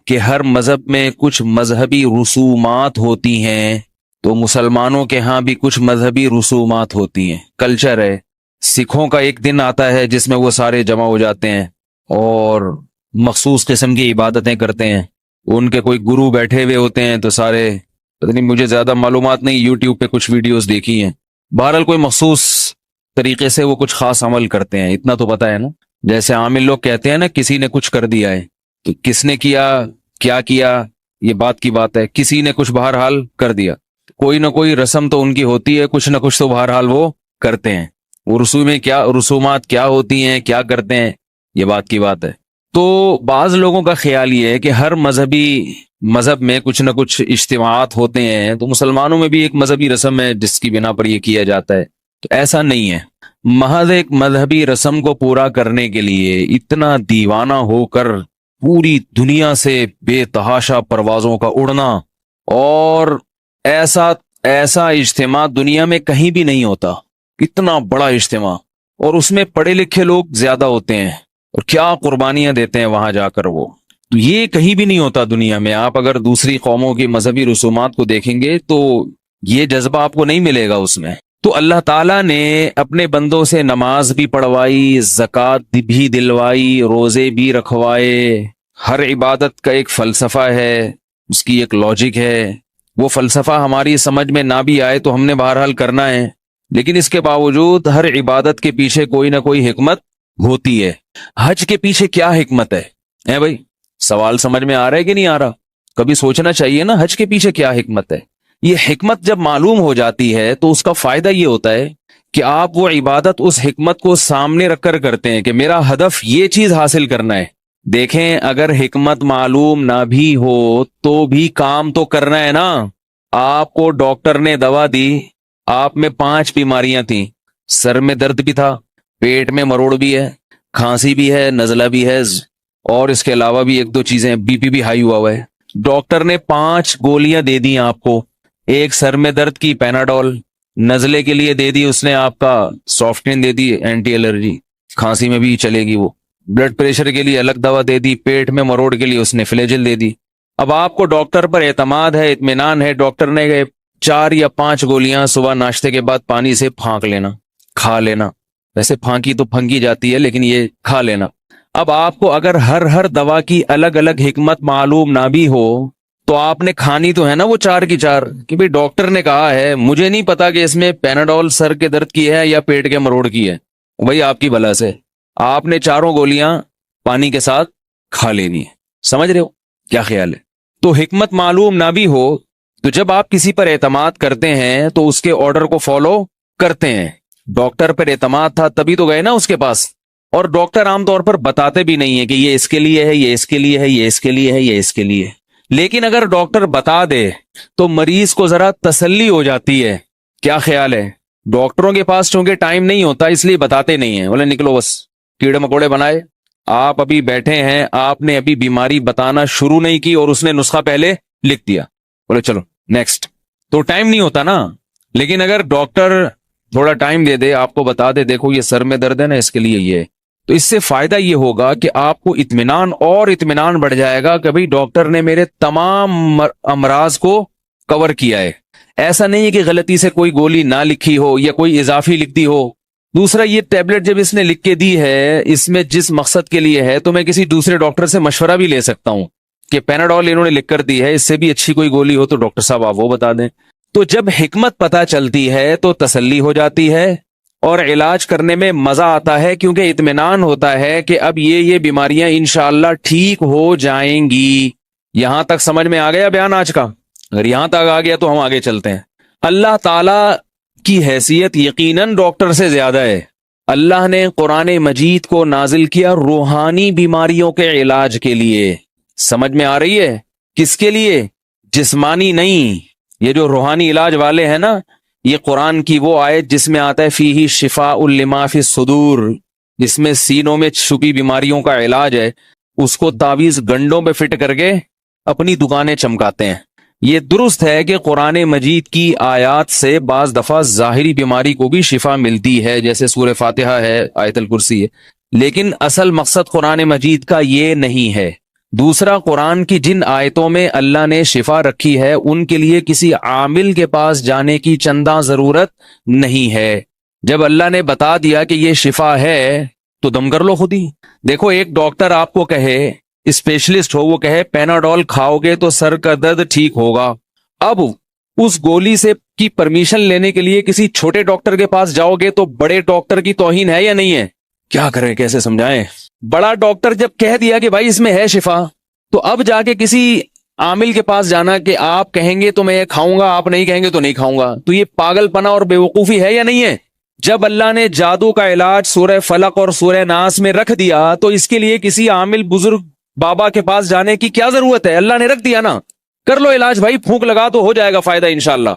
کہ ہر مذہب میں کچھ مذہبی رسومات ہوتی ہیں، تو مسلمانوں کے ہاں بھی کچھ مذہبی رسومات ہوتی ہیں، کلچر ہے۔ سکھوں کا ایک دن آتا ہے جس میں وہ سارے جمع ہو جاتے ہیں اور مخصوص قسم کی عبادتیں کرتے ہیں۔ ان کے کوئی گرو بیٹھے ہوئے ہوتے ہیں، تو سارے پتہ نہیں، مجھے زیادہ معلومات نہیں، یوٹیوب پہ کچھ ویڈیوز دیکھی ہیں، بہرحال کوئی مخصوص طریقے سے وہ کچھ خاص عمل کرتے ہیں، اتنا تو پتہ ہے نا۔ جیسے عامل لوگ کہتے ہیں نا کسی نے کچھ کر دیا ہے، تو کس نے کیا، کیا کیا، یہ بات کی بات ہے، کسی نے کچھ بہرحال کر دیا، کوئی نہ کوئی رسم تو ان کی ہوتی ہے، کچھ نہ کچھ تو بہرحال وہ کرتے ہیں۔ وہ رسومات کیا ہوتی ہیں، کیا کرتے ہیں، یہ بات کی بات ہے۔ تو بعض لوگوں کا خیال یہ ہے کہ ہر مذہب میں کچھ نہ کچھ اجتماعات ہوتے ہیں، تو مسلمانوں میں بھی ایک مذہبی رسم ہے جس کی بنا پر یہ کیا جاتا ہے، تو ایسا نہیں ہے۔ محض ایک مذہبی رسم کو پورا کرنے کے لیے اتنا دیوانہ ہو کر پوری دنیا سے بے تحاشا پروازوں کا اڑنا، اور ایسا اجتماع دنیا میں کہیں بھی نہیں ہوتا، اتنا بڑا اجتماع، اور اس میں پڑھے لکھے لوگ زیادہ ہوتے ہیں، اور کیا قربانیاں دیتے ہیں وہاں جا کر وہ، تو یہ کہیں بھی نہیں ہوتا دنیا میں۔ آپ اگر دوسری قوموں کی مذہبی رسومات کو دیکھیں گے تو یہ جذبہ آپ کو نہیں ملے گا اس میں۔ تو اللہ تعالیٰ نے اپنے بندوں سے نماز بھی پڑھوائی، زکوٰۃ بھی دلوائی، روزے بھی رکھوائے۔ ہر عبادت کا ایک فلسفہ ہے، اس کی ایک لاجک ہے۔ وہ فلسفہ ہماری سمجھ میں نہ بھی آئے تو ہم نے بہرحال کرنا ہے، لیکن اس کے باوجود ہر عبادت کے پیچھے کوئی نہ کوئی حکمت ہوتی ہے۔ حج کے پیچھے کیا حکمت ہے بھائی؟ سوال سمجھ میں آ رہا ہے کہ نہیں آ رہا؟ کبھی سوچنا چاہیے نا، حج کے پیچھے کیا حکمت ہے۔ یہ حکمت جب معلوم ہو جاتی ہے تو اس کا فائدہ یہ ہوتا ہے کہ آپ وہ عبادت اس حکمت کو سامنے رکھ کر کرتے ہیں کہ میرا ہدف یہ چیز حاصل کرنا ہے۔ دیکھیں، اگر حکمت معلوم نہ بھی ہو تو بھی کام تو کرنا ہے نا۔ آپ کو ڈاکٹر نے دوا دی، آپ میں 5 بیماریاں تھیں، سر میں درد بھی تھا، پیٹ میں مروڑ بھی ہے، کھانسی بھی ہے، نزلہ بھی ہے، اور اس کے علاوہ بھی 1-2 چیزیں، بی پی بھی ہائی ہوا ہے۔ ڈاکٹر نے 5 گولیاں دے دی آپ کو، ایک سر میں درد کی پیناڈول، نزلے کے لیے دے دی اس نے آپ کا سافٹین دے دی، اینٹی الرجی، کھانسی میں بھی چلے گی وہ، بلڈ پریشر کے لیے الگ دوا دے دی، پیٹ میں مروڑ کے لیے اس نے فلیجل دے دی۔ اب آپ کو ڈاکٹر پر اعتماد ہے، اطمینان ہے، ڈاکٹر نے 4 یا 5 گولیاں صبح ناشتے کے بعد پانی سے پھانک لینا، کھا لینا، ویسے پھانکی تو پھنکی جاتی ہے لیکن یہ کھا لینا۔ اب آپ کو اگر ہر دوا کی الگ الگ حکمت معلوم نہ بھی ہو تو آپ نے کھانی تو ہے نا وہ 4 کی 4، کہ بھئی ڈاکٹر نے کہا ہے، مجھے نہیں پتا کہ اس میں پیناڈول سر کے درد کی ہے یا پیٹ کے مروڑ کی ہے، وہی آپ کی بلا سے آپ نے 4 گولیاں پانی کے ساتھ کھا لینی ہے۔ سمجھ رہے ہو کیا خیال ہے؟ تو حکمت معلوم نہ بھی ہو تو جب آپ کسی پر اعتماد کرتے ہیں تو اس کے آرڈر کو فالو کرتے ہیں۔ ڈاکٹر پر اعتماد تھا تبھی تو گئے نا اس کے پاس، اور ڈاکٹر عام طور پر بتاتے بھی نہیں ہے کہ یہ اس کے لیے ہے، یہ اس کے لیے ہے، یہ اس کے لیے ہے، یہ اس کے لیے ہے۔ لیکن اگر ڈاکٹر بتا دے تو مریض کو ذرا تسلی ہو جاتی ہے۔ کیا خیال ہے؟ ڈاکٹروں کے پاس چونکہ ٹائم نہیں ہوتا اس لیے بتاتے نہیں ہیں، بولے نکلو بس کیڑے مکوڑے بنائے۔ آپ ابھی بیٹھے ہیں، آپ نے ابھی بیماری بتانا شروع نہیں کی اور اس نے نسخہ پہلے لکھ دیا، بولے چلو نیکسٹ، تو ٹائم نہیں ہوتا نا۔ لیکن اگر ڈاکٹر تھوڑا ٹائم دے دے، آپ کو بتا دے دیکھو یہ سر میں درد ہے نا، اس کے لیے یہ ہے، تو اس سے فائدہ یہ ہوگا کہ آپ کو اطمینان اور اطمینان بڑھ جائے گا کہ بھئی ڈاکٹر نے میرے تمام امراض کو کور کیا ہے۔ ایسا نہیں ہے کہ غلطی سے کوئی گولی نہ لکھی ہو یا کوئی اضافی لکھ دی ہو۔ دوسرا، یہ ٹیبلٹ جب اس نے لکھ کے دی ہے، اس میں جس مقصد کے لیے ہے، تو میں کسی دوسرے ڈاکٹر سے مشورہ بھی لے سکتا ہوں کہ پیناڈول انہوں نے لکھ کر دی ہے، اس سے بھی اچھی کوئی گولی ہو تو ڈاکٹر صاحب آپ وہ بتا دیں۔ تو جب حکمت پتہ چلتی ہے تو تسلی ہو جاتی ہے اور علاج کرنے میں مزہ آتا ہے، کیونکہ اطمینان ہوتا ہے کہ اب یہ بیماریاں انشاءاللہ ٹھیک ہو جائیں گی۔ یہاں تک سمجھ میں آ گیا بیان آج کا؟ اگر یہاں تک آ گیا تو ہم آگے چلتے ہیں۔ اللہ تعالی کی حیثیت یقیناً ڈاکٹر سے زیادہ ہے۔ اللہ نے قرآن مجید کو نازل کیا روحانی بیماریوں کے علاج کے لیے۔ سمجھ میں آ رہی ہے؟ کس کے لیے؟ جسمانی نہیں۔ یہ جو روحانی علاج والے ہیں نا، یہ قرآن کی وہ آیت جس میں آتا ہے فیہ شفاء لما فی الصدور، جس میں سینوں میں چھپی بیماریوں کا علاج ہے، اس کو تعویذ گنڈوں پہ فٹ کر کے اپنی دکانیں چمکاتے ہیں۔ یہ درست ہے کہ قرآن مجید کی آیات سے بعض دفعہ ظاہری بیماری کو بھی شفا ملتی ہے، جیسے سورہ فاتحہ ہے، آیت الکرسی ہے، لیکن اصل مقصد قرآن مجید کا یہ نہیں ہے۔ دوسرا، قرآن کی جن آیتوں میں اللہ نے شفا رکھی ہے ان کے لیے کسی عامل کے پاس جانے کی چندہ ضرورت نہیں ہے۔ جب اللہ نے بتا دیا کہ یہ شفا ہے تو دم کر لو خود ہی۔ دیکھو، ایک ڈاکٹر آپ کو کہے، اسپیشلسٹ ہو، وہ کہے پیناڈول کھاؤ گے تو سر کا درد ٹھیک ہوگا، اب اس گولی سے کی پرمیشن لینے کے لیے کسی چھوٹے ڈاکٹر کے پاس جاؤ گے تو بڑے ڈاکٹر کی توہین ہے یا نہیں ہے؟ کیا کریں، کیسے سمجھائیں؟ بڑا ڈاکٹر جب کہہ دیا کہ بھائی اس میں ہے شفا، تو اب جا کے کسی عامل کے پاس جانا کہ آپ کہیں گے تو میں یہ کھاؤں گا، آپ نہیں کہیں گے تو نہیں کھاؤں گا، تو یہ پاگل پنا اور بے وقوفی ہے یا نہیں ہے؟ جب اللہ نے جادو کا علاج سورہ فلق اور سورہ ناس میں رکھ دیا تو اس کے لیے کسی عامل بزرگ بابا کے پاس جانے کی کیا ضرورت ہے؟ اللہ نے رکھ دیا نا، کر لو علاج بھائی، پھونک لگا تو ہو جائے گا فائدہ انشاءاللہ۔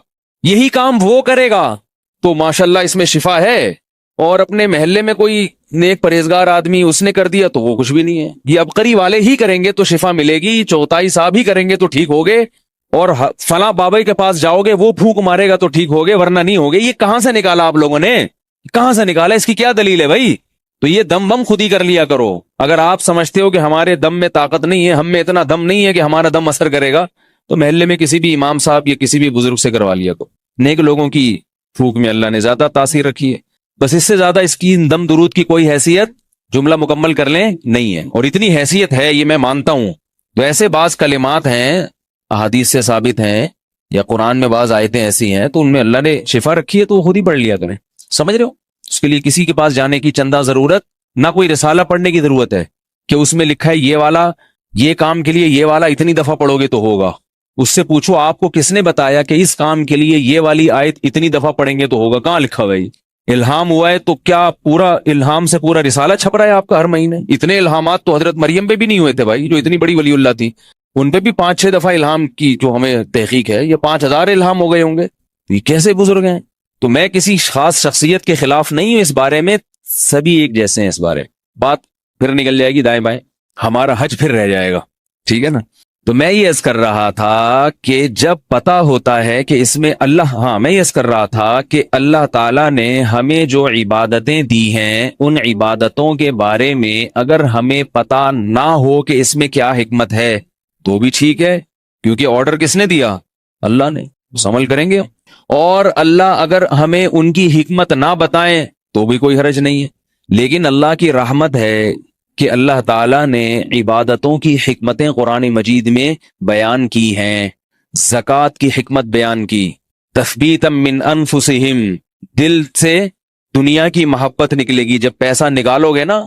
یہی کام وہ کرے گا تو ماشاءاللہ اس میں شفا ہے، اور اپنے محلے میں کوئی نیک پرہیزگار آدمی اس نے کر دیا تو وہ کچھ بھی نہیں ہے۔ یہ ابقری والے ہی کریں گے تو شفا ملے گی، چوتھائی صاحب ہی کریں گے تو ٹھیک ہوگے، اور فلاں بابا کے پاس جاؤ گے وہ پھونک مارے گا تو ٹھیک ہوگے، ورنہ نہیں ہوگے۔ یہ کہاں سے نکالا آپ لوگوں نے؟ کہاں سے نکالا؟ اس کی کیا دلیل ہے بھائی؟ تو یہ دم بم خود ہی کر لیا کرو۔ اگر آپ سمجھتے ہو کہ ہمارے دم میں طاقت نہیں ہے، ہم میں اتنا دم نہیں ہے کہ ہمارا دم اثر کرے گا، تو محلے میں کسی بھی امام صاحب یا کسی بھی بزرگ سے کروا لیا کرو۔ نیک لوگوں کی پھونک میں اللہ نے زیادہ تاثیر رکھی ہے، بس اس سے زیادہ اس کی دم درود کی کوئی حیثیت، جملہ مکمل کر لیں، نہیں ہے۔ اور اتنی حیثیت ہے یہ میں مانتا ہوں، تو ایسے بعض کلمات ہیں احادیث سے ثابت ہیں یا قرآن میں بعض آیتیں ایسی ہیں تو ان میں اللہ نے شفا رکھی ہے تو وہ خود ہی پڑھ لیا کریں، سمجھ رہے ہو؟ اس کے لیے کسی کے پاس جانے کی چندہ ضرورت، نہ کوئی رسالہ پڑھنے کی ضرورت ہے کہ اس میں لکھا ہے یہ والا، یہ کام کے لیے یہ والا اتنی دفعہ پڑھو گے تو ہوگا۔ اس سے پوچھو آپ کو کس نے بتایا کہ اس کام کے لیے یہ والی آیت اتنی دفعہ پڑھیں گے تو ہوگا؟ کہاں لکھا بھائی؟ الہام ہوا ہے تو کیا پورا الہام سے پورا رسالہ چھپ رہا ہے آپ کا ہر مہینے؟ اتنے الہامات تو حضرت مریم پہ بھی نہیں ہوئے تھے بھائی، جو اتنی بڑی ولی اللہ تھی، ان پہ بھی 5-6 دفعہ الہام کی جو ہمیں تحقیق ہے، یہ 5000 الہام ہو گئے ہوں گے۔ یہ کیسے بزرگ ہیں؟ تو میں کسی خاص شخصیت کے خلاف نہیں ہوں اس بارے میں، سبھی ایک جیسے ہیں اس بارے۔ بات پھر نکل جائے گی دائیں بائیں، ہمارا حج پھر رہ جائے گا، ٹھیک ہے نا؟ تو میں یہ عرض کر رہا تھا کہ جب پتا ہوتا ہے کہ اس میں میں یہ عرض کر رہا تھا کہ اللہ تعالیٰ نے ہمیں جو عبادتیں دی ہیں ان عبادتوں کے بارے میں اگر ہمیں پتا نہ ہو کہ اس میں کیا حکمت ہے تو بھی ٹھیک ہے، کیونکہ آرڈر کس نے دیا؟ اللہ نے، عمل کریں گے۔ اور اللہ اگر ہمیں ان کی حکمت نہ بتائیں تو بھی کوئی حرج نہیں ہے، لیکن اللہ کی رحمت ہے کہ اللہ تعالیٰ نے عبادتوں کی حکمتیں قرآن مجید میں بیان کی ہیں۔ زکوٰۃ کی حکمت بیان کی، تثبیتا من انفسہم، دل سے دنیا کی محبت نکلے گی۔ جب پیسہ نکالو گے نا،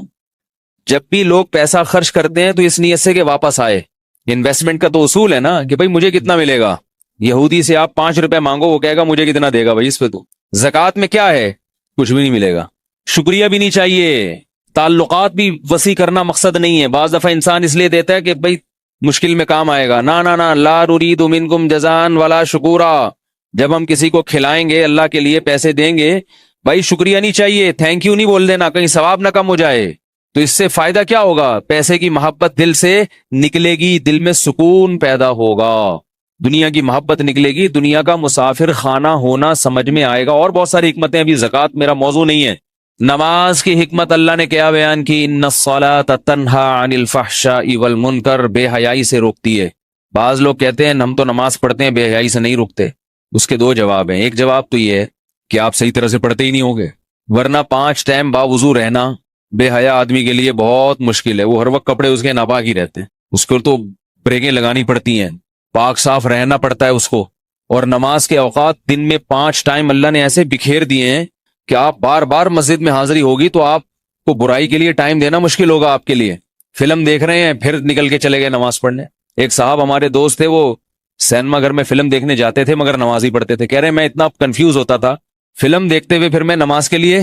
جب بھی لوگ پیسہ خرچ کرتے ہیں تو اس نیت سے کہ واپس آئے، انویسٹمنٹ کا تو اصول ہے نا کہ بھائی مجھے کتنا ملے گا۔ یہودی سے آپ 5 روپے مانگو، وہ کہے گا مجھے کتنا دے گا بھائی اس پہ؟ تو زکوٰۃ میں کیا ہے؟ کچھ بھی نہیں ملے گا، شکریہ بھی نہیں چاہیے، تعلقات بھی وسیع کرنا مقصد نہیں ہے۔ بعض دفعہ انسان اس لیے دیتا ہے کہ بھائی مشکل میں کام آئے گا، نا لا نرید منکم جزاء ولا شکورا۔ جب ہم کسی کو کھلائیں گے، اللہ کے لیے پیسے دیں گے، بھائی شکریہ نہیں چاہیے، تھینک یو نہیں بول دینا، کہیں ثواب نہ کم ہو جائے۔ تو اس سے فائدہ کیا ہوگا؟ پیسے کی محبت دل سے نکلے گی، دل میں سکون پیدا ہوگا، دنیا کی محبت نکلے گی، دنیا کا مسافر خانہ ہونا سمجھ میں آئے گا۔ اور بہت ساری حکمتیں، ابھی زکوٰۃ میرا موضوع نہیں ہے۔ نماز کی حکمت اللہ نے کیا بیان کی؟ ان الصلاۃ تنہی عن الفحشاء والمنکر، بے حیائی سے روکتی ہے۔ بعض لوگ کہتے ہیں ہم تو نماز پڑھتے ہیں، بے حیائی سے نہیں روکتے۔ اس کے 2 جواب ہیں۔ ایک جواب تو یہ ہے کہ آپ صحیح طرح سے پڑھتے ہی نہیں ہوگے، ورنہ 5 ٹائم باوضو رہنا بے حیا آدمی کے لیے بہت مشکل ہے۔ وہ ہر وقت کپڑے اس کے ناپاک ہی رہتے ہیں، اس کو تو بریکیں لگانی پڑتی ہیں، پاک صاف رہنا پڑتا ہے اس کو۔ اور نماز کے اوقات دن میں 5 ٹائم اللہ نے ایسے بکھیر دیے ہیں کہ آپ بار بار مسجد میں حاضری ہوگی تو آپ کو برائی کے لیے ٹائم دینا مشکل ہوگا آپ کے لیے۔ فلم دیکھ رہے ہیں پھر نکل کے چلے گئے نماز پڑھنے۔ ایک صاحب ہمارے دوست تھے، وہ سینما گھر میں فلم دیکھنے جاتے تھے مگر نماز ہی پڑھتے تھے۔ کہہ رہے میں اتنا کنفیوز ہوتا تھا، فلم دیکھتے ہوئے پھر میں نماز کے لیے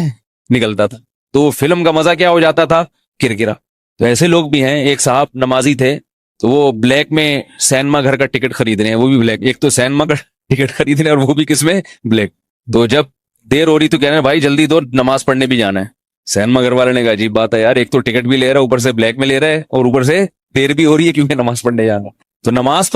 نکلتا تھا، تو فلم کا مزہ کیا ہو جاتا تھا؟ کرکرا۔ تو ایسے لوگ بھی ہیں۔ ایک صاحب نمازی تھے تو وہ بلیک میں سینما گھر کا ٹکٹ خرید رہے ہیں، وہ بھی بلیک، ایک تو سینما کا ٹکٹ خرید رہے ہیں اور وہ بھی کس میں؟ بلیک۔ تو جب دیر ہو رہی تو کہہ رہے ہیں بھائی جلدی دو، نماز پڑھنے بھی جانا ہے۔ سینما گھر والے نے کہا عجیب بات ہے یار، ایک تو ٹکٹ بھی لے رہا ہے، اوپر سے بلیک میں لے رہا ہے، اور اوپر سے دیر بھی ہو رہی ہے کیونکہ نماز پڑھنے جانا۔ تو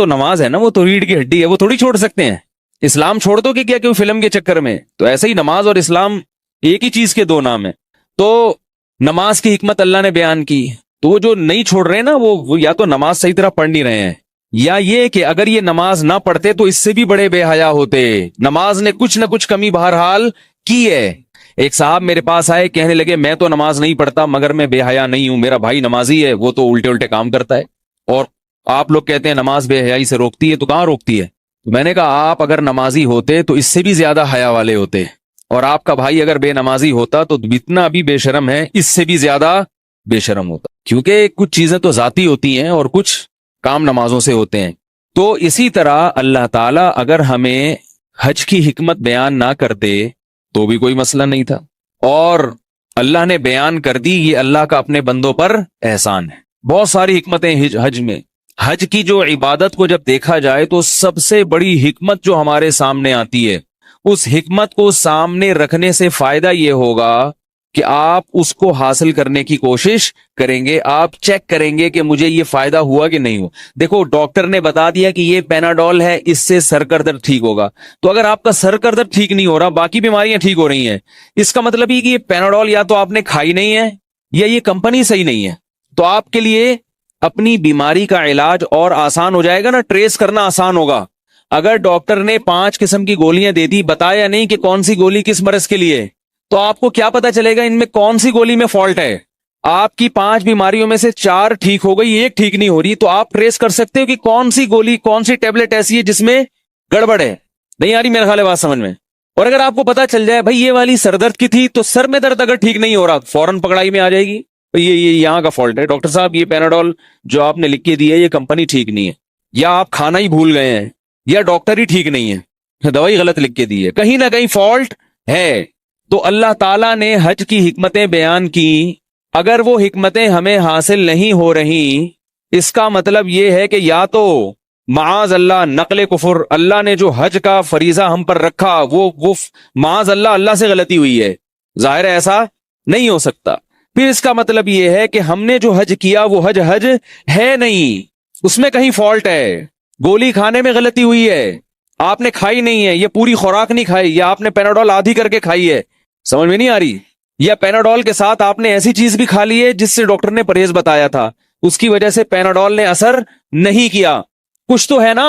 نماز ہے نا، وہ تو ریڑھ کی ہڈی ہے، وہ تھوڑی چھوڑ سکتے ہیں۔ اسلام چھوڑ دو کہ کیا کہ فلم کے چکر میں؟ تو ایسے ہی نماز اور اسلام ایک ہی چیز کے 2 نام ہیں۔ تو نماز کی حکمت اللہ نے بیان کی، تو وہ جو نہیں چھوڑ رہے ہیں نا وہ یا تو نماز صحیح طرح پڑھ نہیں رہے ہیں، یا یہ کہ اگر یہ نماز نہ پڑھتے تو اس سے بھی بڑے بے حیا ہوتے. نماز نے کچھ نہ کچھ کمی بہرحال کی ہے. ایک صاحب میرے پاس آئے، کہنے لگے میں تو نماز نہیں پڑھتا مگر میں بے حیا نہیں ہوں، میرا بھائی نمازی ہے وہ تو الٹے الٹے کام کرتا ہے، اور آپ لوگ کہتے ہیں نماز بے حیائی سے روکتی ہے، تو کہاں روکتی ہے؟ تو میں نے کہا آپ اگر نمازی ہوتے تو اس سے بھی زیادہ حیا والے ہوتے، اور آپ کا بھائی اگر بے نمازی ہوتا تو اتنا بھی بے شرم ہے اس سے بھی زیادہ بے شرم ہوتا، کیونکہ کچھ چیزیں تو ذاتی ہوتی ہیں اور کچھ کام نمازوں سے ہوتے ہیں. تو اسی طرح اللہ تعالیٰ اگر ہمیں حج کی حکمت بیان نہ کرتے تو بھی کوئی مسئلہ نہیں تھا، اور اللہ نے بیان کر دی، یہ اللہ کا اپنے بندوں پر احسان ہے. بہت ساری حکمتیں حج میں. حج کی جو عبادت کو جب دیکھا جائے تو سب سے بڑی حکمت جو ہمارے سامنے آتی ہے، اس حکمت کو سامنے رکھنے سے فائدہ یہ ہوگا کہ آپ اس کو حاصل کرنے کی کوشش کریں گے، آپ چیک کریں گے کہ مجھے یہ فائدہ ہوا کہ نہیں ہوا. دیکھو ڈاکٹر نے بتا دیا کہ یہ پیناڈول ہے، اس سے سر کا درد ٹھیک ہوگا، تو اگر آپ کا سر کا درد ٹھیک نہیں ہو رہا، باقی بیماریاں ٹھیک ہو رہی ہیں، اس کا مطلب یہ کہ یہ پیناڈول یا تو آپ نے کھائی نہیں ہے یا یہ کمپنی صحیح نہیں ہے. تو آپ کے لیے اپنی بیماری کا علاج اور آسان ہو جائے گا نا، ٹریس کرنا آسان ہوگا. اگر ڈاکٹر نے 5 قسم کی گولیاں دے دی، بتایا نہیں کہ کون سی گولی کس مرض کے لیے، تو آپ کو کیا پتا چلے گا ان میں کون سی گولی میں فالٹ ہے؟ آپ کی 5 بیماریوں میں سے 4 ٹھیک ہو گئی، ایک ٹھیک نہیں ہو رہی، تو آپ ٹریس کر سکتے ہو کہ کون سی گولی، کون سی ٹیبلٹ ایسی ہے جس میں گڑبڑ ہے. نہیں آ رہی میرے خیال ہے بات سمجھ میں؟ اور اگر آپ کو پتا چل جائے بھائی یہ والی سر درد کی تھی، تو سر میں درد اگر ٹھیک نہیں ہو رہا فوراً پکڑائی میں آ جائے گی، یہ یہاں کا فالٹ ہے، ڈاکٹر صاحب یہ پیناڈول جو آپ نے لکھ کے دی ہے یہ کمپنی ٹھیک نہیں ہے، یا آپ کھانا ہی بھول گئے ہیں، یا ڈاکٹر ہی ٹھیک نہیں ہے، دوائی غلط لکھ کے دی ہے، کہیں نہ کہیں فالٹ ہے. تو اللہ تعالیٰ نے حج کی حکمتیں بیان کی، اگر وہ حکمتیں ہمیں حاصل نہیں ہو رہی، اس کا مطلب یہ ہے کہ یا تو معاذ اللہ نقل کفر، اللہ نے جو حج کا فریضہ ہم پر رکھا وہ معاذ اللہ اللہ سے غلطی ہوئی ہے، ظاہر ہے ایسا نہیں ہو سکتا. پھر اس کا مطلب یہ ہے کہ ہم نے جو حج کیا وہ حج ہے نہیں، اس میں کہیں فالٹ ہے، گولی کھانے میں غلطی ہوئی ہے، آپ نے کھائی نہیں ہے، یہ پوری خوراک نہیں کھائی، یا آپ نے پیناڈول آدھی کر کے کھائی ہے، سمجھ میں نہیں آ رہی، یا پیناڈول کے ساتھ آپ نے ایسی چیز بھی کھا لی ہے جس سے ڈاکٹر نے پرہیز بتایا تھا، اس کی وجہ سے پیناڈول نے اثر نہیں کیا، کچھ تو ہے نا.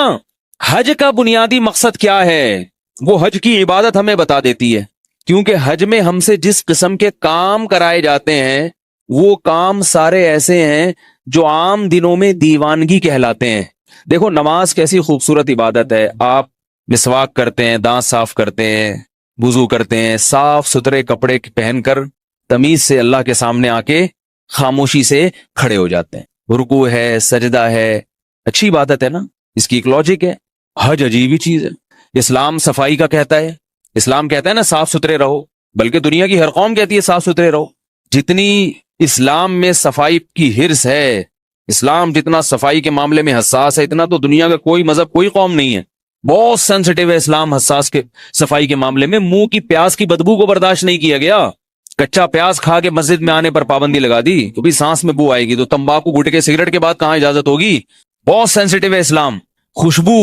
حج کا بنیادی مقصد کیا ہے؟ وہ حج کی عبادت ہمیں بتا دیتی ہے، کیونکہ حج میں ہم سے جس قسم کے کام کرائے جاتے ہیں وہ کام سارے ایسے ہیں جو عام دنوں میں دیوانگی کہلاتے ہیں. دیکھو نماز کیسی خوبصورت عبادت ہے، آپ مسواک کرتے ہیں، دانت صاف کرتے ہیں، وضو کرتے ہیں، صاف ستھرے کپڑے پہن کر تمیز سے اللہ کے سامنے آ کے خاموشی سے کھڑے ہو جاتے ہیں، رکوع ہے، سجدہ ہے، اچھی عبادت ہے نا، اس کی ایک لاجک ہے. حج عجیب ہی چیز ہے. اسلام صفائی کا کہتا ہے، اسلام کہتا ہے نا صاف ستھرے رہو، بلکہ دنیا کی ہر قوم کہتی ہے صاف ستھرے رہو. جتنی اسلام میں صفائی کی ہرس ہے، اسلام جتنا صفائی کے معاملے میں حساس ہے، اتنا تو دنیا کا کوئی مذہب کوئی قوم نہیں ہے. بہت سینسٹیو ہے اسلام، حساس کے صفائی کے معاملے میں. منہ کی پیاز کی بدبو کو برداشت نہیں کیا گیا، کچا پیاز کھا کے مسجد میں آنے پر پابندی لگا دی، تو بھی سانس میں بو آئے گی، تو تمباکو گٹکے سگریٹ کے بعد کہاں اجازت ہوگی؟ بہت سینسٹیو ہے اسلام. خوشبو،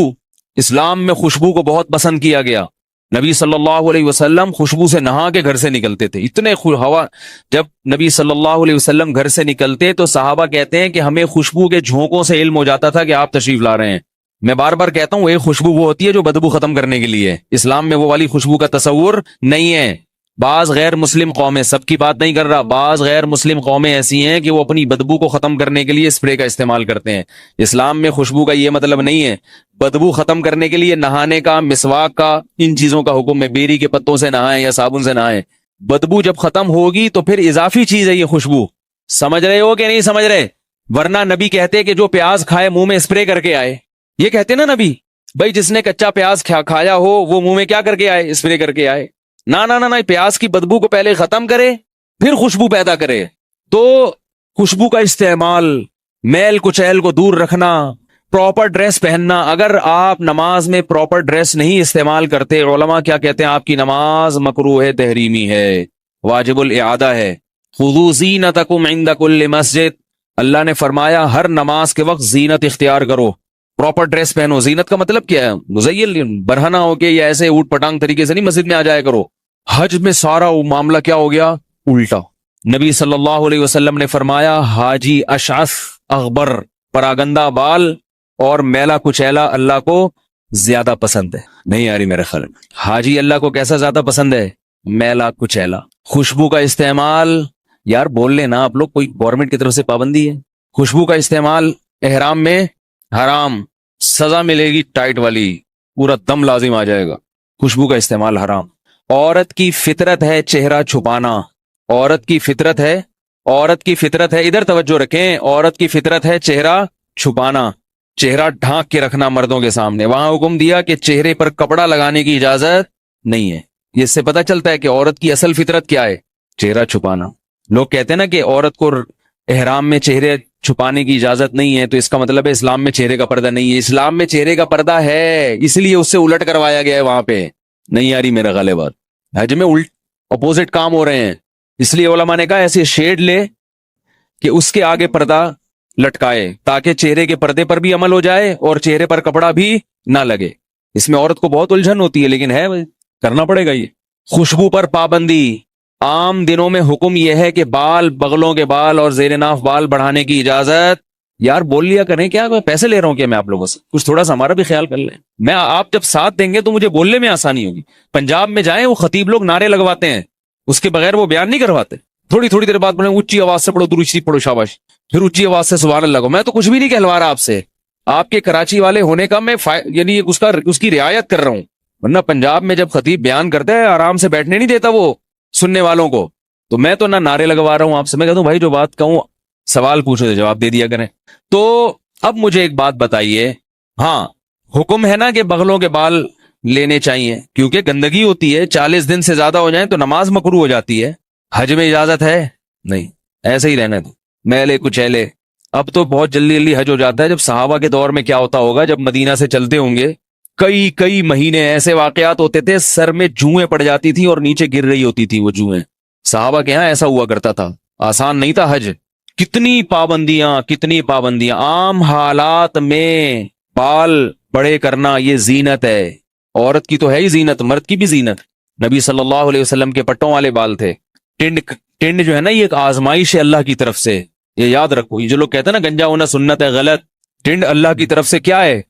اسلام میں خوشبو کو بہت پسند کیا گیا. نبی صلی اللہ علیہ وسلم خوشبو سے نہا کے گھر سے نکلتے تھے، اتنے ہوا. جب نبی صلی اللہ علیہ وسلم گھر سے نکلتے تو صحابہ کہتے ہیں کہ ہمیں خوشبو کے جھونکوں سے علم ہو جاتا تھا کہ آپ تشریف لا رہے ہیں. میں بار بار کہتا ہوں ایک خوشبو وہ ہوتی ہے جو بدبو ختم کرنے کے لیے، اسلام میں وہ والی خوشبو کا تصور نہیں ہے. بعض غیر مسلم قومیں، سب کی بات نہیں کر رہا، بعض غیر مسلم قومیں ایسی ہیں کہ وہ اپنی بدبو کو ختم کرنے کے لیے اسپرے کا استعمال کرتے ہیں. اسلام میں خوشبو کا یہ مطلب نہیں ہے. بدبو ختم کرنے کے لیے نہانے کا، مسواک کا، ان چیزوں کا حکم ہے. بیری کے پتوں سے نہائیں یا صابن سے نہائیں. بدبو جب ختم ہوگی تو پھر اضافی چیز ہے یہ خوشبو. سمجھ رہے ہو کہ نہیں سمجھ رہے؟ ورنہ نبی کہتے کہ جو پیاز کھائے منہ میں اسپرے کر کے آئے. یہ کہتے نا نبی، بھائی جس نے کچا پیاز کھایا ہو وہ منہ میں کیا کر کے آئے؟ اسپرے کر کے آئے. نہ پیاز کی بدبو کو پہلے ختم کرے پھر خوشبو پیدا کرے. تو خوشبو کا استعمال، میل کچیل کو دور رکھنا، پراپر ڈریس پہننا. اگر آپ نماز میں پراپر ڈریس نہیں استعمال کرتے، علماء کیا کہتے ہیں؟ آپ کی نماز مکروہ تحریمی ہے، واجب الاعادہ ہے. خذوا زینتکم عند کل مسجد، اللہ نے فرمایا ہر نماز کے وقت زینت اختیار کرو، پراپر ڈریس پہنو. زینت کا مطلب کیا ہے؟ مزین، برہنہ ہو کے یا ایسے اوٹ پٹانگ طریقے سے نہیں مسجد میں آ جایا کرو. حج میں سارا وہ معاملہ کیا ہو گیا؟ الٹا. نبی صلی اللہ علیہ وسلم نے فرمایا حاجی اشعث اغبر، پراگندہ بال اور میلا کچیلا اللہ کو زیادہ پسند ہے. نہیں آ رہی میرے خیال میں؟ حاجی اللہ کو کیسا زیادہ پسند ہے؟ میلا کچیلا. خوشبو کا استعمال، یار بول لینا آپ لوگ، کوئی گورنمنٹ کی طرف سے پابندی ہے؟ خوشبو کا استعمال احرام میں حرام، سزا ملے گی ٹائٹ والی، پورا دم لازم آ جائے گا. خوشبو کا استعمال حرام. عورت کی فطرت ہے چہرہ چھپانا. عورت کی فطرت ہے، عورت کی فطرت ہے، ادھر توجہ رکھیں، عورت کی فطرت ہے چہرہ چھپانا، چہرہ ڈھانک کے رکھنا مردوں کے سامنے. وہاں حکم دیا کہ چہرے پر کپڑا لگانے کی اجازت نہیں ہے. اس سے پتہ چلتا ہے کہ عورت کی اصل فطرت کیا ہے؟ چہرہ چھپانا. لوگ کہتے ہیں نا کہ عورت کو احرام میں چہرے چھپانے کی اجازت نہیں ہے، تو اس کا مطلب ہے اسلام میں چہرے کا پردہ نہیں ہے. اسلام میں چہرے کا پردہ ہے، اس لیے اس سے الٹ کروایا گیا ہے. وہاں پہ نہیں آ رہی میرا غالب بات؟ حج میں اپوزٹ کام ہو رہے ہیں، اس لیے علماء نے کہا ایسے شیڈ لے کہ اس کے آگے پردہ لٹکائے تاکہ چہرے کے پردے پر بھی عمل ہو جائے اور چہرے پر کپڑا بھی نہ لگے. اس میں عورت کو بہت الجھن ہوتی ہے، لیکن ہے کرنا پڑے گا. یہ خوشبو پر پابندی. عام دنوں میں حکم یہ ہے کہ بال، بغلوں کے بال اور زیر ناف بال بڑھانے کی اجازت. یار بول لیا کریں، کیا پیسے لے رہا ہوں کیا میں آپ لوگوں سے؟ کچھ تھوڑا سا ہمارا بھی خیال کر لیں. میں آپ جب ساتھ دیں گے تو مجھے بولنے میں آسانی ہوگی. پنجاب میں جائیں، وہ خطیب لوگ نعرے لگواتے ہیں، اس کے بغیر وہ بیان نہیں کرواتے. تھوڑی تھوڑی دیر بعد پڑھیں، اونچی آواز سے پڑھو درود شریف پڑھو، شاباش، پھر اونچی آواز سے سبحان اللہ. میں تو کچھ بھی نہیں کہلوا رہا آپ سے، آپ کے کراچی والے ہونے کا میں یعنی اس کی رعایت کر رہا ہوں. ورنہ پنجاب میں جب خطیب بیان کرتا ہے آرام سے بیٹھنے نہیں دیتا وہ سننے والوں کو. تو میں تو نہ نعرے لگوا رہا ہوں آپ سے، میں کہتا ہوں بھائی جو بات کہوں سوال پوچھو تو جواب دے دیا کریں. تو اب مجھے ایک بات بتائیے، ہاں حکم ہے نا کہ بغلوں کے بال لینے چاہیے کیونکہ گندگی ہوتی ہے، 40 دن سے زیادہ ہو جائیں تو نماز مکروہ ہو جاتی ہے. حج میں اجازت ہے؟ نہیں، ایسے ہی رہنے دو میلے کچیلے. اب تو بہت جلدی جلدی حج ہو جاتا ہے. جب صحابہ کے دور میں کیا ہوتا ہوگا، جب مدینہ سے چلتے ہوں گے کئی مہینے ایسے واقعات ہوتے تھے سر میں جوئیں پڑ جاتی تھی اور نیچے گر رہی ہوتی تھی وہ جوئیں. صحابہ کے ہاں ایسا ہوا کرتا تھا، آسان نہیں تھا حج. کتنی پابندیاں. عام حالات میں بال بڑے کرنا یہ زینت ہے. عورت کی تو ہے ہی زینت، مرد کی بھی زینت. نبی صلی اللہ علیہ وسلم کے پٹوں والے بال تھے. ٹنڈ جو ہے نا، یہ ایک آزمائش ہے اللہ کی طرف سے، یہ یاد رکھو. یہ جو لوگ کہتے ہیں نا گنجا ہونا سنت ہے، غلط. ٹنڈ اللہ کی طرف سے کیا ہے؟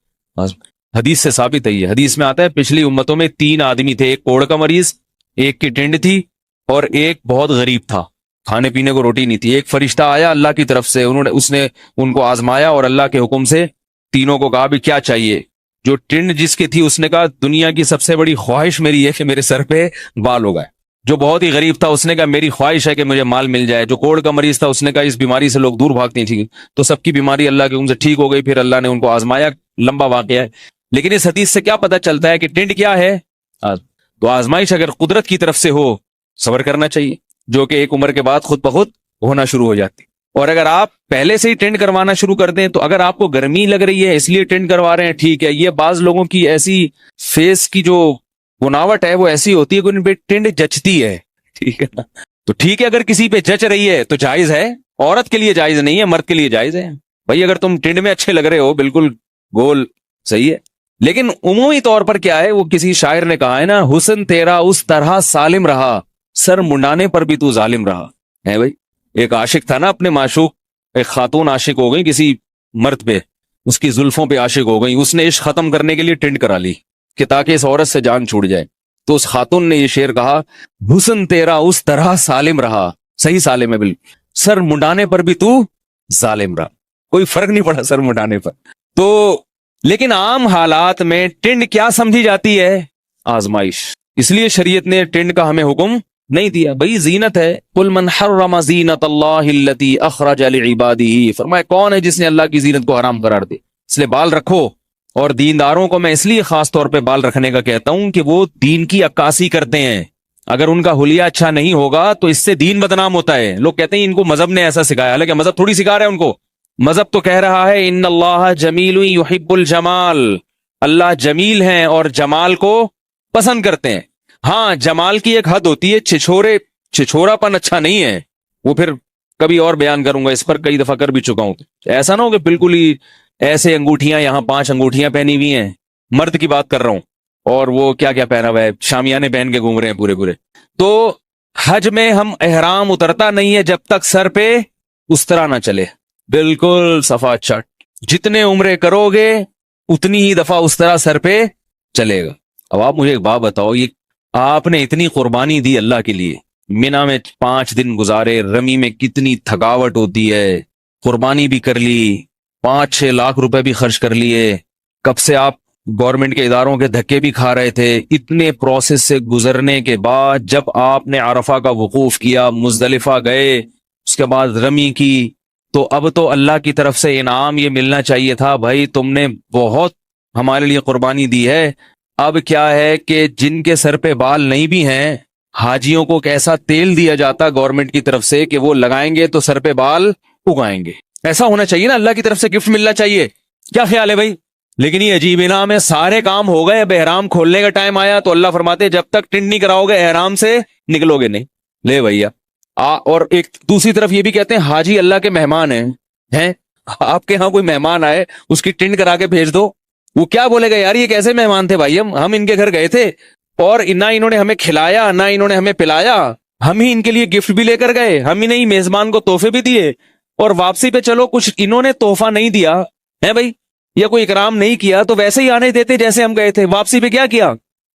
حدیث سے ثابت ہے. یہ حدیث میں آتا ہے پچھلی امتوں میں 3 آدمی تھے، ایک کوڑ کا مریض، ایک کی ٹنڈ تھی اور ایک بہت غریب تھا، کھانے پینے کو روٹی نہیں تھی. ایک فرشتہ آیا اللہ کی طرف سے، اس نے ان کو آزمایا اور اللہ کے حکم سے تینوں کو کہا بھی کیا چاہیے. جو ٹنڈ جس کی تھی اس نے کہا دنیا کی سب سے بڑی خواہش میری ہے کہ میرے سر پہ بال ہو گئے. جو بہت ہی غریب تھا اس نے کہا میری خواہش ہے کہ مجھے مال مل جائے. جو کوڑ کا مریض تھا اس نے کہا اس بیماری سے لوگ دور بھاگتی تھی. تو سب کی بیماری اللہ کے حکم سے ٹھیک ہو گئی. پھر اللہ نے ان کو آزمایا، لمبا واقعہ ہے. لیکن اس حدیث سے کیا پتہ چلتا ہے کہ ٹنڈ کیا ہے؟ تو آزمائش اگر قدرت کی طرف سے ہو صبر کرنا چاہیے، جو کہ ایک عمر کے بعد خود بخود ہونا شروع ہو جاتی. اور اگر آپ پہلے سے ہی ٹینڈ کروانا شروع کر دیں تو اگر آپ کو گرمی لگ رہی ہے اس لیے ٹینڈ کروا رہے ہیں، ٹھیک ہے. یہ بعض لوگوں کی ایسی فیس کی جو بناوٹ ہے وہ ایسی ہوتی ہے کہ ان پہ ٹینڈ جچتی ہے، ٹھیک ہے نا. تو ٹھیک ہے، اگر کسی پہ جچ رہی ہے تو جائز ہے. عورت کے لیے جائز نہیں ہے، مرد کے لیے جائز ہے. بھائی اگر تم ٹینڈ میں اچھے لگ رہے ہو، بالکل گول صحیح ہے. لیکن عمومی طور پر کیا ہے، وہ کسی شاعر نے کہا ہے نا، حسن تیرا اس طرح سالم رہا، سر منڈانے پر بھی تو ظالم رہا ہے. بھائی ایک عاشق تھا نا اپنے معشوق، ایک خاتون عاشق ہو گئی کسی مرد پہ، اس کی زلفوں پہ عاشق ہو گئی. اس نے عشق ختم کرنے کے لیے ٹینڈ کرا لی کہ تاکہ اس عورت سے جان چھوٹ جائے. تو اس خاتون نے یہ شعر کہا، حسن تیرا اس طرح سالم رہا، صحیح سالم ہے بالکل، سر منڈانے پر بھی تو ظالم رہا. کوئی فرق نہیں پڑا سر منڈانے پر. تو لیکن عام حالات میں ٹینڈ کیا سمجھی جاتی ہے؟ آزمائش. اس لیے شریعت نے ٹینڈ کا ہمیں حکم نہیں دیا. بھئی زینت ہے. قل من حرم زینت اللہ التی اخرج لعبادہ، فرمایا کون ہے جس نے اللہ کی زینت کو حرام قرار دے. اس لیے بال رکھو. اور دینداروں کو میں اس لیے خاص طور پہ بال رکھنے کا کہتا ہوں کہ وہ دین کی عکاسی کرتے ہیں. اگر ان کا حلیہ اچھا نہیں ہوگا تو اس سے دین بدنام ہوتا ہے. لوگ کہتے ہیں ان کو مذہب نے ایسا سکھایا، حالانکہ مذہب تھوڑی سکھا رہا ہے ان کو. مذہب تو کہہ رہا ہے ان اللہ جمیل یحب الجمال، اللہ جمیل ہیں اور جمال کو پسند کرتے ہیں. ہاں جمال کی ایک حد ہوتی ہے، چھچورا پن اچھا نہیں ہے. وہ پھر کبھی اور بیان کروں گا، اس پر کئی دفعہ کر بھی چکا ہوں. ایسا نہ ہو کہ بالکل ہی ایسے انگوٹھیاں، یہاں 5 انگوٹھیاں پہنی ہوئی ہیں، مرد کی بات کر رہا ہوں، اور وہ کیا کیا پہنا ہوا ہے، شامیانے پہن کے گھوم رہے ہیں پورے. تو حج میں ہم احرام اترتا نہیں ہے جب تک سر پہ استرا نہ چلے. بالکل صفا چٹ. جتنے عمرے کرو گے اتنی ہی دفعہ استرا سر پہ چلے گا. اب آپ مجھے ایک بات بتاؤ, یہ آپ نے اتنی قربانی دی اللہ کے لیے, مینا میں 5 دن گزارے, رمی میں کتنی تھکاوٹ ہوتی ہے, قربانی بھی کر لی, 5-6 لاکھ روپے بھی خرچ کر لیے, کب سے آپ گورنمنٹ کے اداروں کے دھکے بھی کھا رہے تھے, اتنے پروسیس سے گزرنے کے بعد جب آپ نے عرفہ کا وقوف کیا, مزدلفہ گئے, اس کے بعد رمی کی, تو اب تو اللہ کی طرف سے انعام یہ ملنا چاہیے تھا, بھائی تم نے بہت ہمارے لیے قربانی دی ہے. اب کیا ہے کہ جن کے سر پہ بال نہیں بھی ہیں, حاجیوں کو کیسا تیل دیا جاتا گورنمنٹ کی طرف سے کہ وہ لگائیں گے تو سر پہ بال اگائیں گے. ایسا ہونا چاہیے نا, اللہ کی طرف سے گفٹ ملنا چاہیے. کیا خیال ہے بھائی؟ لیکن یہ عجیب انعام ہے, سارے کام ہو گئے, اب احرام کھولنے کا ٹائم آیا تو اللہ فرماتے جب تک ٹنڈ نہیں کراؤ گے احرام سے نکلو گے نہیں. لے بھیا. اور ایک دوسری طرف یہ بھی کہتے ہیں حاجی اللہ کے مہمان ہیں, آپ کے ہاں کوئی مہمان آئے اس کی ٹنڈ کرا کے بھیج دو, وہ کیا بولے گا یار یہ کیسے مہمان تھے بھائی, ہم ان کے گھر گئے تھے اور نہ انہوں نے ہمیں کھلایا نہ انہوں نے ہمیں پلایا, ہم ہی ان کے لیے گفٹ بھی لے کر گئے, ہم ہی نہیں میزبان کو تحفے بھی دیے, اور واپسی پہ چلو کچھ انہوں نے تحفہ نہیں دیا ہے بھائی, یا کوئی اکرام نہیں کیا تو ویسے ہی آنے دیتے جیسے ہم گئے تھے. واپسی پہ کیا کیا,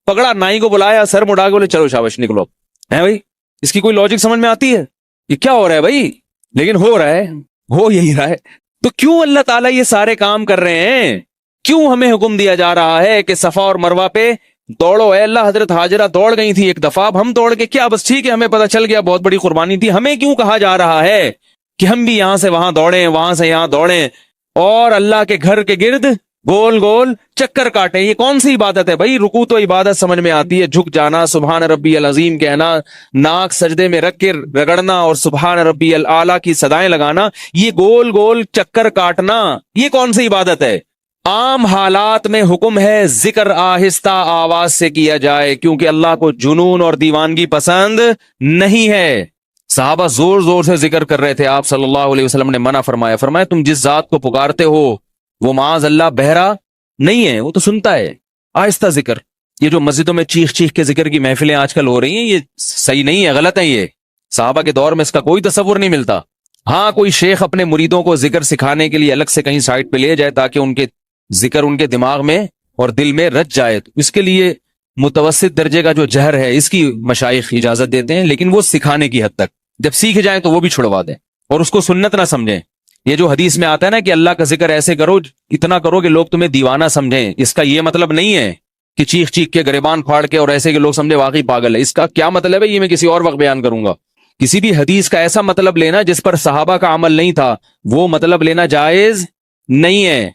پکڑا نائی کو بلایا, سر مڑا کے بولے چلو شاباش نکلو ہے بھائی. اس کی کوئی لاجک سمجھ میں آتی ہے؟ یہ کیا ہو رہا ہے بھائی؟ لیکن ہو رہا ہے, ہو یہی رہا ہے. تو کیوں اللہ تعالیٰ یہ سارے کام کر رہے ہیں؟ کیوں ہمیں حکم دیا جا رہا ہے کہ صفا اور مروہ پہ دوڑو؟ اے اللہ, حضرت ہاجرہ دوڑ گئی تھی ایک دفعہ, اب ہم دوڑ کے کیا, بس ٹھیک ہے ہمیں پتہ چل گیا بہت بڑی قربانی تھی, ہمیں کیوں کہا جا رہا ہے کہ ہم بھی یہاں سے وہاں دوڑیں, وہاں سے یہاں دوڑیں اور اللہ کے گھر کے گرد گول گول چکر کاٹیں؟ یہ کون سی عبادت ہے بھائی؟ رکوع تو عبادت سمجھ میں آتی ہے, جھک جانا, سبحان ربی العظیم کہنا, ناک سجدے میں رکھ کے رگڑنا اور سبحان ربی الاعلیٰ کی صدائیں لگانا, یہ گول گول چکر کاٹنا یہ کون سی عبادت ہے؟ عام حالات میں حکم ہے ذکر آہستہ آواز سے کیا جائے, کیونکہ اللہ کو جنون اور دیوانگی پسند نہیں ہے. صحابہ زور زور سے ذکر کر رہے تھے, آپ صلی اللہ علیہ وسلم نے منع فرمایا, تم جس ذات کو پکارتے ہو وہ معاذ اللہ بہرا نہیں ہے, وہ تو سنتا ہے. آہستہ ذکر. یہ جو مسجدوں میں چیخ چیخ کے ذکر کی محفلیں آج کل ہو رہی ہیں, یہ صحیح نہیں ہے, غلط ہے. یہ صحابہ کے دور میں اس کا کوئی تصور نہیں ملتا. ہاں کوئی شیخ اپنے مریدوں کو ذکر سکھانے کے لیے الگ سے کہیں سائٹ پہ لے جائے تاکہ ان کے ذکر ان کے دماغ میں اور دل میں رچ جائے, تو اس کے لیے متوسط درجے کا جو جہر ہے اس کی مشائخ اجازت دیتے ہیں, لیکن وہ سکھانے کی حد تک. جب سیکھ جائیں تو وہ بھی چھڑوا دیں اور اس کو سنت نہ سمجھیں. یہ جو حدیث میں آتا ہے نا کہ اللہ کا ذکر ایسے کرو, اتنا کرو کہ لوگ تمہیں دیوانہ سمجھیں, اس کا یہ مطلب نہیں ہے کہ چیخ چیخ کے گریبان پھاڑ کے اور ایسے کہ لوگ سمجھے واقعی پاگل ہے. اس کا کیا مطلب ہے یہ میں کسی اور وقت بیان کروں گا. کسی بھی حدیث کا ایسا مطلب لینا جس پر صحابہ کا عمل نہیں تھا, وہ مطلب لینا جائز نہیں ہے.